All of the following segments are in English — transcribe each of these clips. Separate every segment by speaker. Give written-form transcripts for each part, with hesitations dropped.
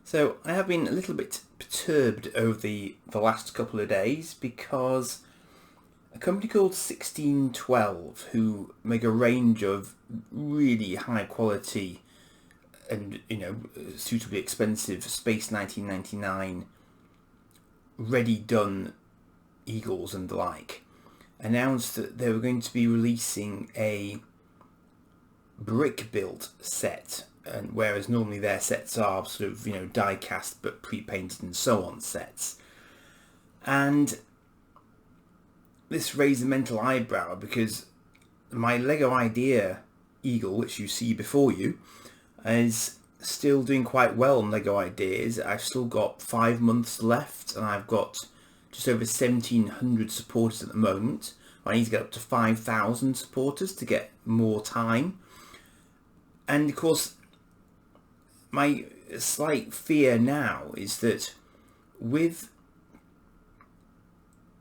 Speaker 1: So I have been a little bit perturbed over the last couple of days because a company called 1612, who make a range of really high quality and suitably expensive Space 1999 ready done eagles and the like, announced that they were going to be releasing a brick built set, and whereas normally their sets are sort of die cast but pre-painted and so on sets. And this raised a mental eyebrow because my Lego Idea eagle, which you see before you, is still doing quite well on Lego Ideas. I've still got 5 months left and I've got just over 1,700 supporters at the moment. I need to get up to 5,000 supporters to get more time. And of course, my slight fear now is that with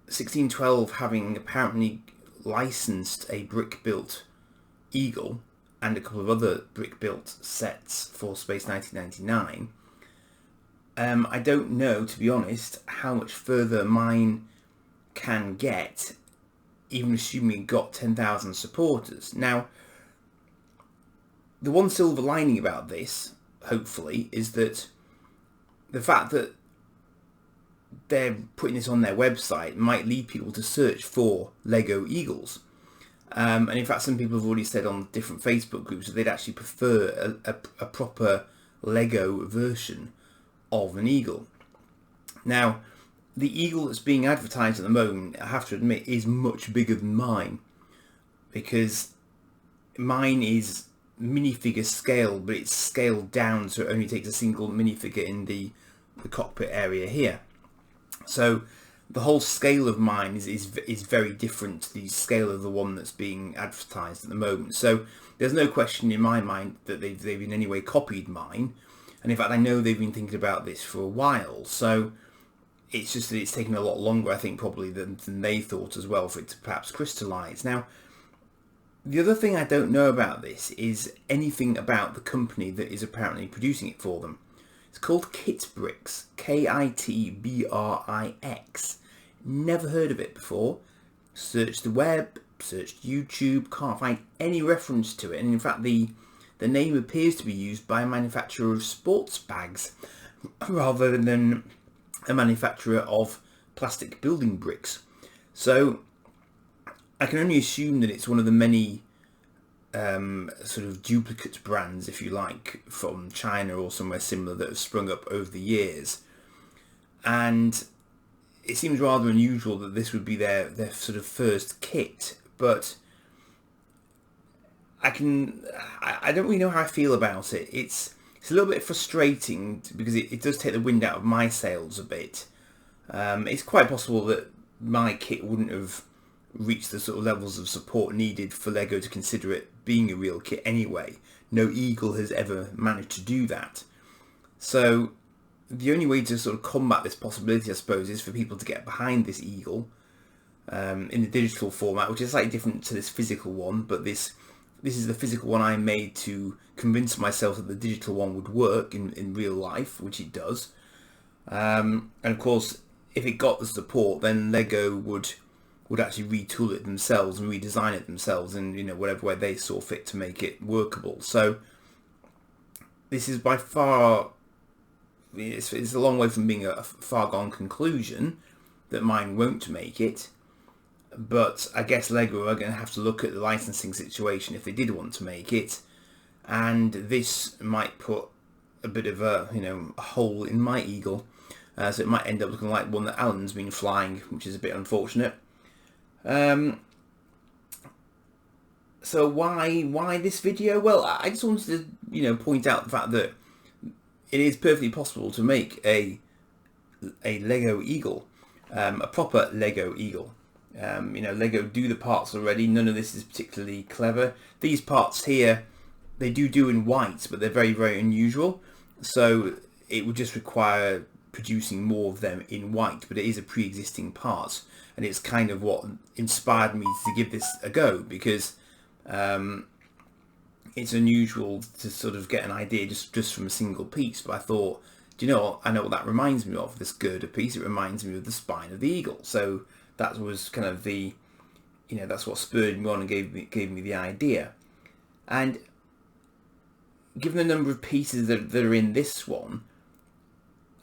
Speaker 1: 1612 having apparently licensed a brick-built eagle and a couple of other brick-built sets for Space 1999, I don't know, to be honest, how much further mine can get, even assuming it got 10,000 supporters. Now, the one silver lining about this, hopefully, is that the fact that they're putting this on their website might lead people to search for Lego Eagles. And in fact, some people have already said on different Facebook groups that they'd actually prefer a proper Lego version of an eagle. Now, the eagle that's being advertised at the moment, I have to admit, is much bigger than mine, because mine is minifigure scale, but it's scaled down so it only takes a single minifigure in the cockpit area here. So the whole scale of mine is very different to the scale of the one that's being advertised at the moment. So there's no question in my mind that they've in any way copied mine, and in fact I know they've been thinking about this for a while. So it's just that it's taken a lot longer, I think, probably than they thought as well, for it to perhaps crystallize. Now, the other thing I don't know about this is anything about the company that is apparently producing it for them. It's called Kitbrix, Kitbrix. Never heard of it before. Searched the web, searched YouTube, can't find any reference to it. And in fact, the name appears to be used by a manufacturer of sports bags rather than a manufacturer of plastic building bricks. So I can only assume that it's one of the many sort of duplicate brands, if you like, from China or somewhere similar that have sprung up over the years. And it seems rather unusual that this would be their sort of first kit, but I don't really know how I feel about it. It's a little bit frustrating because it does take the wind out of my sails a bit. It's quite possible that my kit wouldn't have reached the sort of levels of support needed for Lego to consider it being a real kit anyway. No eagle has ever managed to do that. So the only way to sort of combat this possibility, I suppose, is for people to get behind this eagle in the digital format, which is slightly different to this physical one, but this is the physical one I made to convince myself that the digital one would work in real life, which it does. And of course, if it got the support, then Lego would actually retool it themselves and redesign it themselves in whatever way they saw fit to make it workable. So this is by far, it's a long way from being a far gone conclusion that mine won't make it, but I guess Lego are going to have to look at the licensing situation if they did want to make it, and this might put a bit of a hole in my eagle, so it might end up looking like one that Alan's been flying, which is a bit unfortunate. So why this video? Well, I just wanted to point out the fact that it is perfectly possible to make a Lego eagle, a proper Lego eagle. Lego do the parts already. None of this is particularly clever. These parts here, they do in white, but they're very, very unusual. So it would just require producing more of them in white, but it is a pre-existing part, and it's kind of what inspired me to give this a go, because it's unusual to sort of get an idea just from a single piece, but I thought do you know what? I know what that reminds me of, this girder piece. It reminds me of the spine of the eagle. So that was kind of the, that's what spurred me on and gave me the idea. And given the number of pieces that are in this one,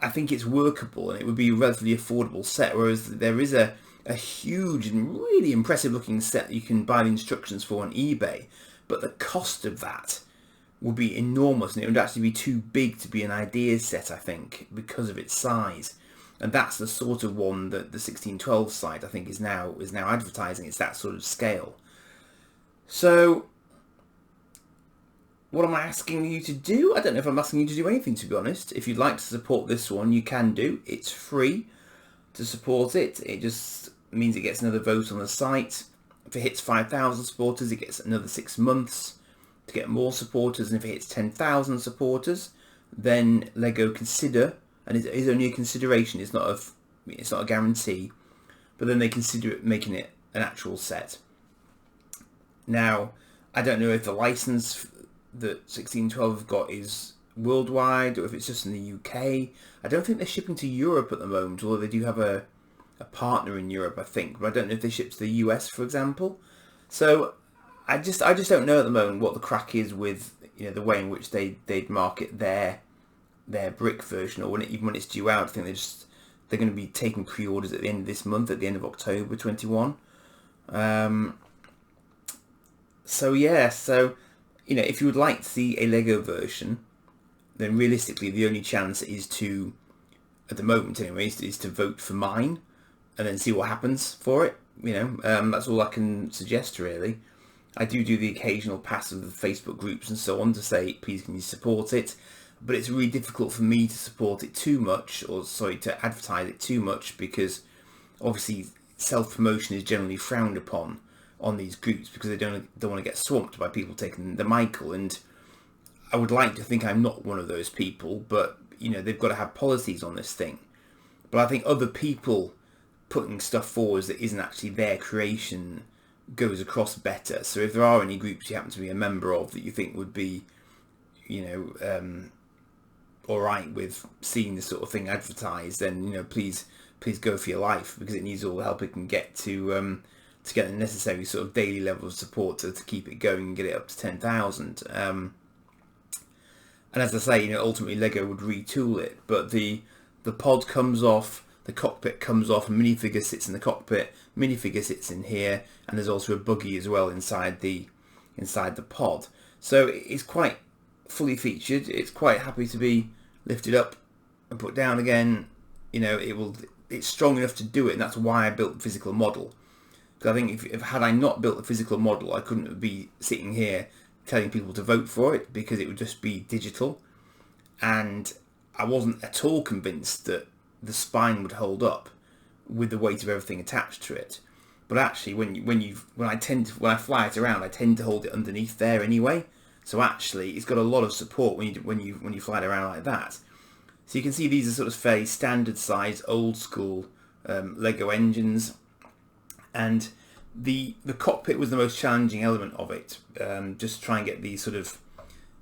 Speaker 1: I think it's workable and it would be a relatively affordable set, whereas there is a huge and really impressive looking set that you can buy the instructions for on eBay, but the cost of that would be enormous, and it would actually be too big to be an ideas set, I think, because of its size. And that's the sort of one that the 1612 site, I think, is now advertising. It's that sort of scale. So what am I asking you to do? I don't know if I'm asking you to do anything, to be honest. If you'd like to support this one, you can do. It's free to support it. It just means it gets another vote on the site. If it hits 5,000 supporters, it gets another 6 months to get more supporters. And if it hits 10,000 supporters, then Lego consider, and it is only a consideration, it's not a guarantee, but then they consider making it an actual set. Now, I don't know if the license that 1612 have got is worldwide or if it's just in the UK. I don't think they're shipping to Europe at the moment, although they do have a partner in Europe, I think, but I don't know if they ship to the US, for example. So I just don't know at the moment what the crack is with the way in which they'd market their brick version, or even when it's due out. I think they're going to be taking pre-orders at the end of this month, at the end of October 21. So if you would like to see a Lego version, then realistically the only chance is to, at the moment anyway, is to vote for mine and then see what happens for it. That's all I can suggest, really. I do the occasional pass of the Facebook groups and so on to say, please can you support it, but it's really difficult for me to support it too much, to advertise it too much, because obviously self-promotion is generally frowned upon on these groups because they don't want to get swamped by people taking the Michael. And I would like to think I'm not one of those people, but they've got to have policies on this thing. But I think other people putting stuff forward that isn't actually their creation goes across better. So if there are any groups you happen to be a member of that you think would be all right with seeing this sort of thing advertised, then please go for your life, because it needs all the help it can get to get the necessary sort of daily level of support to keep it going and get it up to 10,000. And as I say, ultimately Lego would retool it, but the pod comes off, the cockpit comes off, a minifigure sits in the cockpit, minifigure sits in here, and there's also a buggy as well inside the pod. So it's quite fully featured. It's quite happy to be lifted up and put down again. It's strong enough to do it, and that's why I built the physical model. Because I think if had I not built the physical model, I couldn't be sitting here telling people to vote for it, because it would just be digital, and I wasn't at all convinced that the spine would hold up with the weight of everything attached to it. But actually, when I fly it around, I tend to hold it underneath there anyway. So actually, it's got a lot of support when you fly it around like that. So you can see these are sort of fairly standard size, old school Lego engines, and the cockpit was the most challenging element of it. Just to try and get the sort of,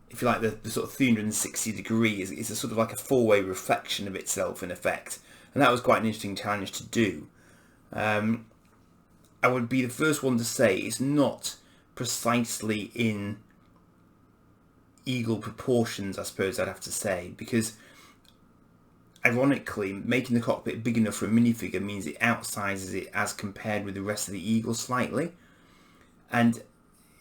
Speaker 1: if you like, the sort of 360 degrees. It's a sort of like a four-way reflection of itself in effect, and that was quite an interesting challenge to do. I would be the first one to say it's not precisely in eagle proportions, I suppose I'd have to say, because ironically making the cockpit big enough for a minifigure means it outsizes it as compared with the rest of the eagle slightly. And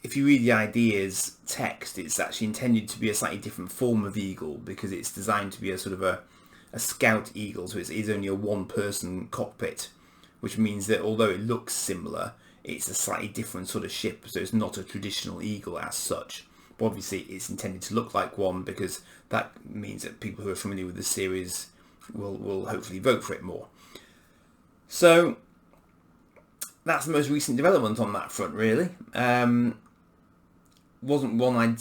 Speaker 1: if you read the ideas text, it's actually intended to be a slightly different form of eagle, because it's designed to be a sort of a scout eagle, so it is only a one-person cockpit, which means that although it looks similar, it's a slightly different sort of ship, so it's not a traditional eagle as such. But obviously it's intended to look like one, because that means that people who are familiar with the series will hopefully vote for it more. So that's the most recent development on that front, really. Wasn't one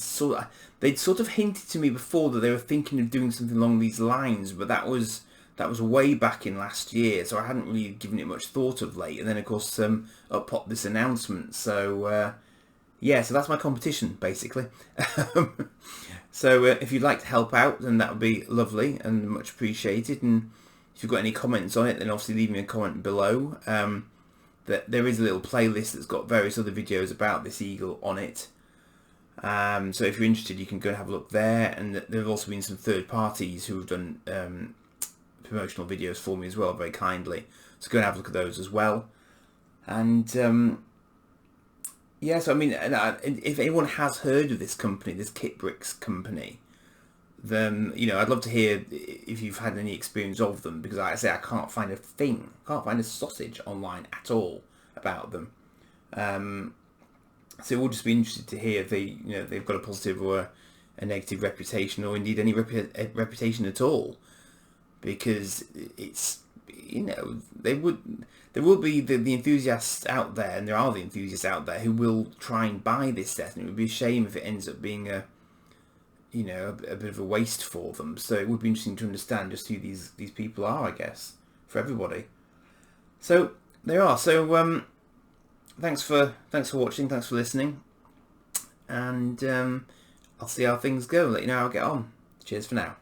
Speaker 1: they'd sort of hinted to me before that they were thinking of doing something along these lines, but that was way back in last year, so I hadn't really given it much thought of late. And then of course up popped this announcement, so yeah, so that's my competition basically. So if you'd like to help out, then that would be lovely and much appreciated. And if you've got any comments on it, then obviously leave me a comment below. There is a little playlist that's got various other videos about this eagle on it. So if you're interested, you can go and have a look there. And there have also been some third parties who have done promotional videos for me as well, very kindly. So go and have a look at those as well. And yeah, so I mean, if anyone has heard of this company, this Kitbricks company, then, you know, I'd love to hear if you've had any experience of them, because like I say, I can't find a thing, can't find a sausage online at all about them. So it will just be interesting to hear if they've got a positive or a negative reputation, or indeed any reputation at all, because it's, you know, there will be the enthusiasts out there, and there are the enthusiasts out there who will try and buy this set, and it would be a shame if it ends up being a bit of a waste for them. So it would be interesting to understand just who these people are, I guess, for everybody. So there are. So thanks for watching, thanks for listening, and I'll see how things go. Let you know how I get on. Cheers for now.